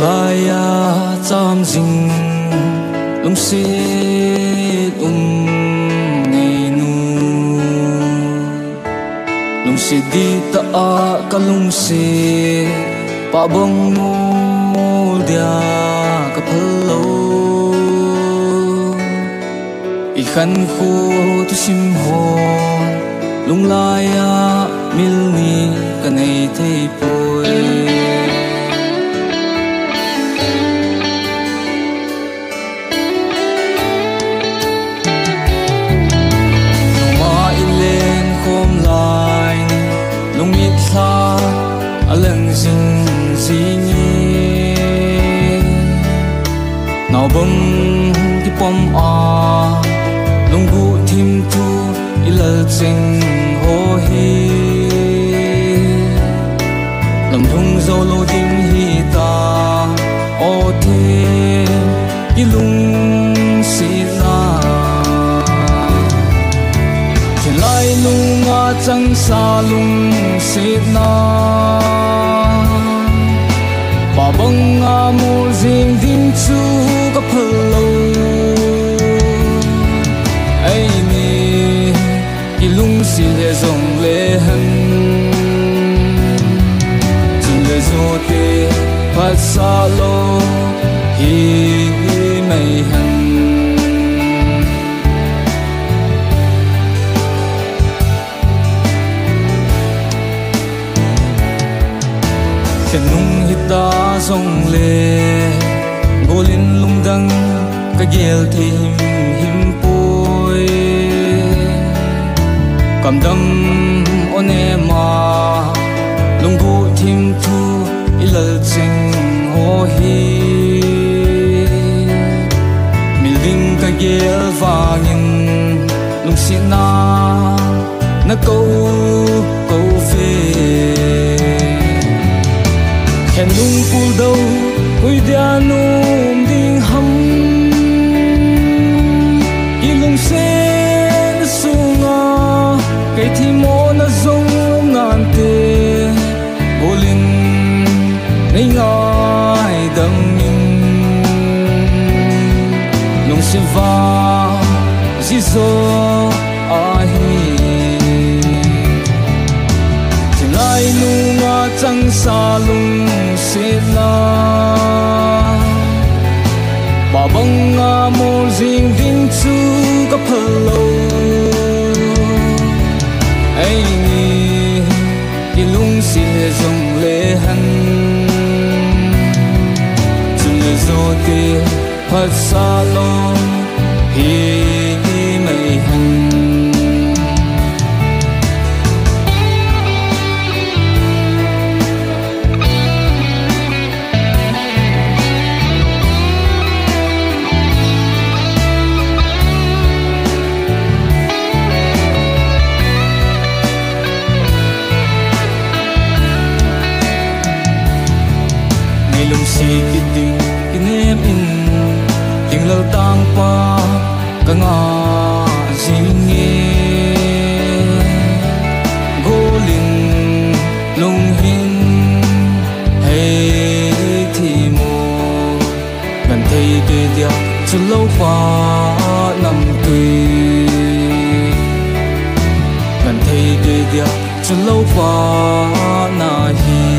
lai cham jing lung se ngày nu lung se di ta ka lung se pa bong mu dia ka phalo I khan khu tu sim ho lung lai mil ni ka nei thei poi lưng rừng gì nào bông đi bom lung gu thêm thu ilal chinh ho hi lam thung zo lo dim hi ta o the ilung si na thiên lai lung chẳng xa lung si na bà bông mô riêng đinh chú có phalo ấy nì cái lung xì lệ rồng lệ hân chừng lệ dô tê phát xa lô hi mây hân khen nung hít ta rong lệ ngô linh lung đăng cái ghel thì him poi cầm đâm ôn em lung gu thêm thu ilal chinh ho hi mình linh cái ghel vangin lung si na câu về khen lung pul đâu ui dia num ding ham ilung se na sunga cái thi mo na zong nan te bolin nei ngai dang in lung se va ji zo a hi lai nunga chang sa lung se la ba bang mo jing ding chu ka phalo ai ni ilung si le jong le han chung le zo te phat sa lo hi mai han lung si kiting kinem in ting lo tang pa ka nga jinge golin lung hin hey thi mo gần thấy ke dia chu lo pa nam tui gần thấy ke dia chu lo pa na hi